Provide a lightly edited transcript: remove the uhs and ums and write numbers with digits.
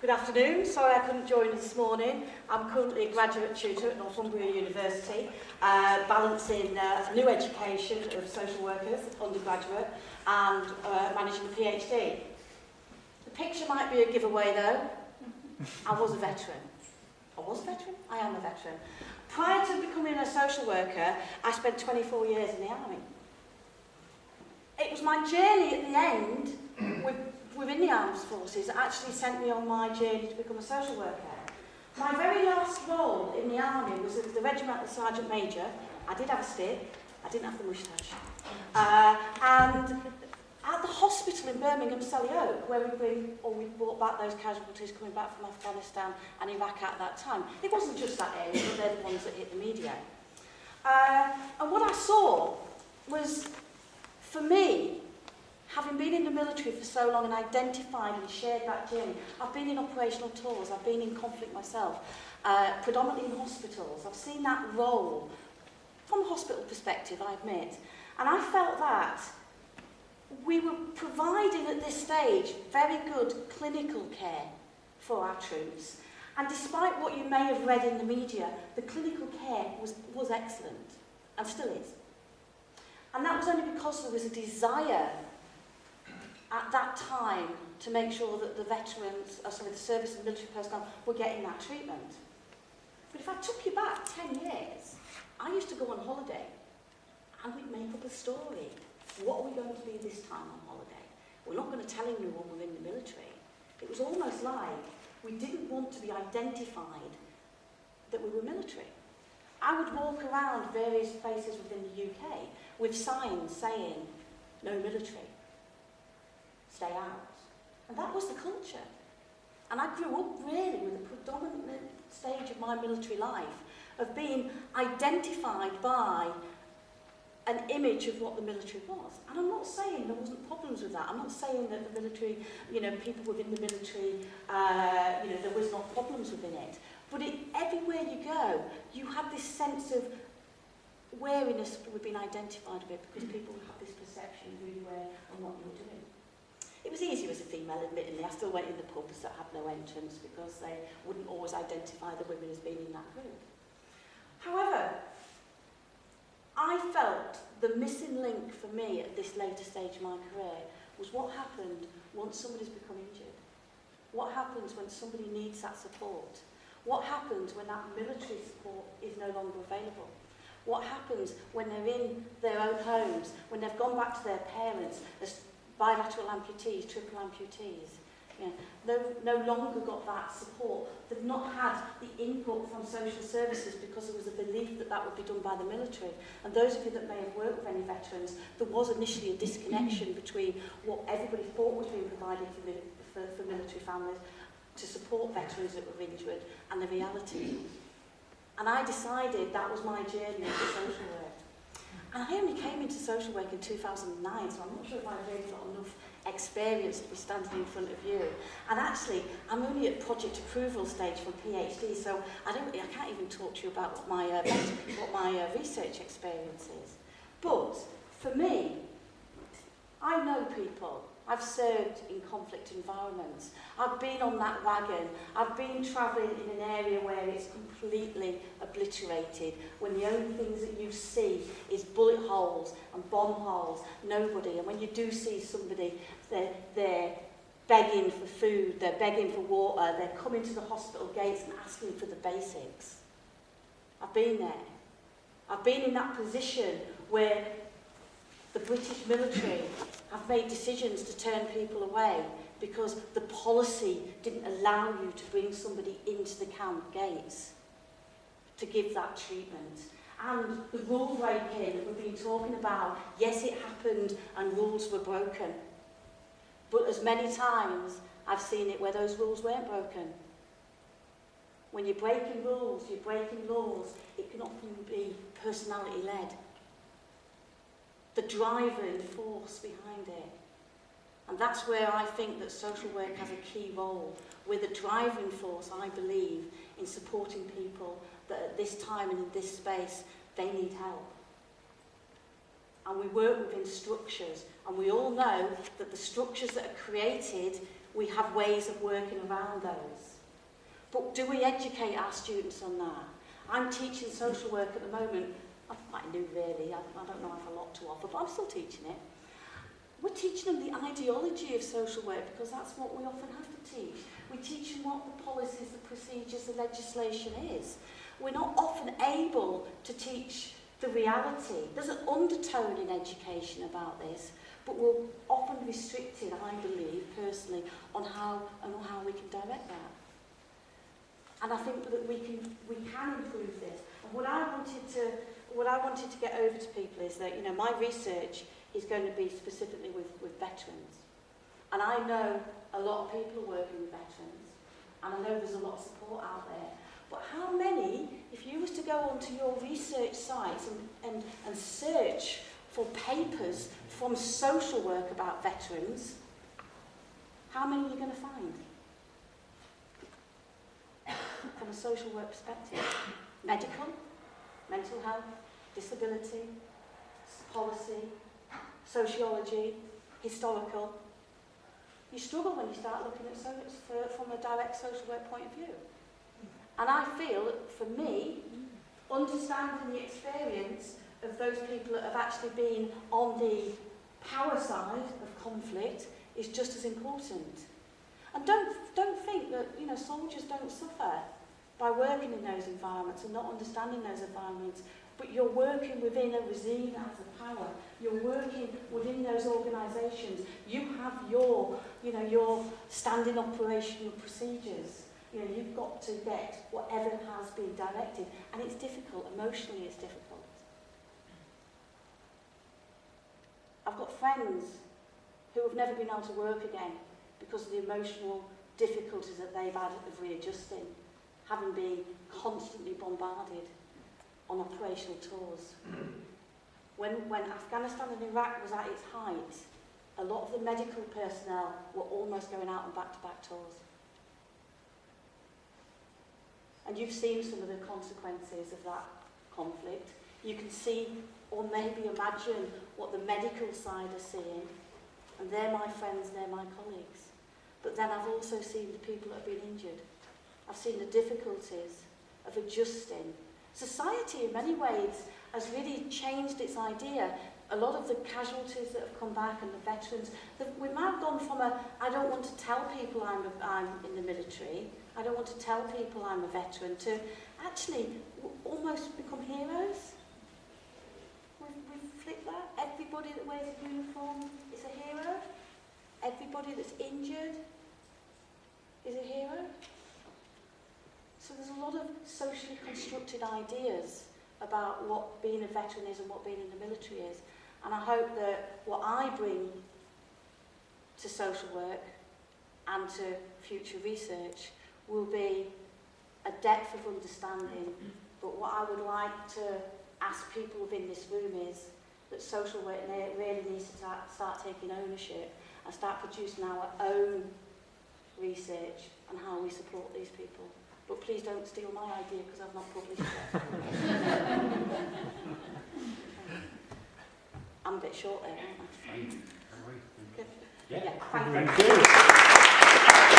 Good afternoon. Sorry I couldn't join this morning. I'm currently a graduate tutor at Northumbria University, balancing new education of social workers, undergraduate, and managing a PhD. The picture might be a giveaway though. I was a veteran. I am a veteran. Prior to becoming a social worker, I spent 24 years in the army. It was my journey at the end within the armed forces that actually sent me on my journey to become a social worker. My very last role in the army was as the regimental sergeant major. I did have a stick, I didn't have the moustache. And at the hospital in Birmingham, Selly Oak, where we brought back those casualties coming back from Afghanistan and Iraq at that time. It wasn't just that area, but they're the ones that hit the media. And what I saw was, for me, having been in the military for so long and identified and shared that journey, I've been in operational tours, I've been in conflict myself, predominantly in hospitals. I've seen that role from a hospital perspective, I admit. And I felt that we were providing at this stage very good clinical care for our troops. And despite what you may have read in the media, the clinical care was excellent, and still is. And that was only because there was a desire at that time to make sure that the veterans, the service and military personnel were getting that treatment. But if I took you back 10 years, I used to go on holiday and we'd make up a story. What are we going to be this time on holiday? We're not going to tell anyone we're in the military. It was almost like we didn't want to be identified that we were military. I would walk around various places within the UK with signs saying, no military, stay out. And that was the culture. And I grew up really with a predominant stage of my military life of being identified by an image of what the military was. And I'm not saying there wasn't problems with that. I'm not saying that the military, people within the military, there was not problems within it. But everywhere you go, you had this sense of wariness with being identified with it because people had this perception of who you were and what you were doing. It was easier as a female, admittedly. I still went in the pubs that had no entrance because they wouldn't always identify the women as being in that group. However, I felt the missing link for me at this later stage of my career was what happened once somebody's become injured. What happens when somebody needs that support? What happens when that military support is no longer available? What happens when they're in their own homes, when they've gone back to their parents as bilateral amputees, triple amputees? No longer got that support. They've not had the input from social services because there was a belief that that would be done by the military. And those of you that may have worked with any veterans, there was initially a disconnection between what everybody thought was being provided for military families to support veterans that were injured and the reality. And I decided that was my journey into social work. And I only came into social work in 2009, so I'm not sure if I've really got enough experience to be standing in front of you. And actually, I'm only at project approval stage for PhD, so I can't even talk to you about what my research experience is. But for me, I know people. I've served in conflict environments. I've been on that wagon. I've been travelling in an area where it's completely obliterated, when the only things that you see is bullet holes and bomb holes, nobody. And when you do see somebody, they're begging for food, they're begging for water, they're coming to the hospital gates and asking for the basics. I've been there. I've been in that position where the British military have made decisions to turn people away because the policy didn't allow you to bring somebody into the camp gates to give that treatment. And the rule breaking that we've been talking about, yes, it happened and rules were broken. But as many times I've seen it where those rules weren't broken. When you're breaking rules, you're breaking laws, it can often be personality-led. The driving force behind it. And that's where I think that social work has a key role. We're the driving force, I believe, in supporting people that at this time and in this space, they need help. And we work within structures, and we all know that the structures that are created we have ways of working around those. But do we educate our students on that? I'm teaching social work at the moment. I'm quite new really, I don't know if I have a lot to offer, but I'm still teaching it. We're teaching them the ideology of social work because that's what we often have to teach. We teach them what the policies, the procedures, the legislation is. We're not often able to teach the reality. There's an undertone in education about this, but we're often restricted, I believe, personally, on how we can direct that. And I think that we can improve this. And what I wanted to get over to people is that, you know, my research is going to be specifically with veterans. And I know a lot of people are working with veterans, and I know there's a lot of support out there. But how many, if you was to go onto your research sites and search for papers from social work about veterans, how many are you going to find? From a social work perspective. Medical, mental health, disability, policy, sociology, historical. You struggle when you start looking at from a direct social work point of view. And I feel that for me, understanding the experience of those people that have actually been on the power side of conflict is just as important. And don't think that, you know, soldiers don't suffer by working in those environments and not understanding those environments. But you're working within a regime that has the power. You're working within those organisations. You have your standing operational procedures. You know, you've got to get whatever has been directed. And it's difficult. Emotionally, it's difficult. I've got friends who have never been able to work again because of the emotional difficulties that they've had of readjusting, having been constantly bombarded on operational tours. When Afghanistan and Iraq was at its height, a lot of the medical personnel were almost going out on back-to-back tours. And you've seen some of the consequences of that conflict. You can see, or maybe imagine, what the medical side are seeing. And they're my friends, they're my colleagues. But then I've also seen the people that have been injured. I've seen the difficulties of adjusting. Society, in many ways, has really changed its idea. A lot of the casualties that have come back and the veterans, we've now gone from I don't want to tell people I'm in the military, I don't want to tell people I'm a veteran, to actually almost become heroes. We've flipped that. Everybody that wears a uniform is a hero. Everybody that's injured is a hero. So there's a lot of socially constructed ideas about what being a veteran is and what being in the military is. And I hope that what I bring to social work and to future research will be a depth of understanding. But what I would like to ask people within this room is that social work really needs to start taking ownership and start producing our own research on how we support these people. But please don't steal my idea because I've not published it. I'm a bit short there, aren't I? Yeah. Thank you.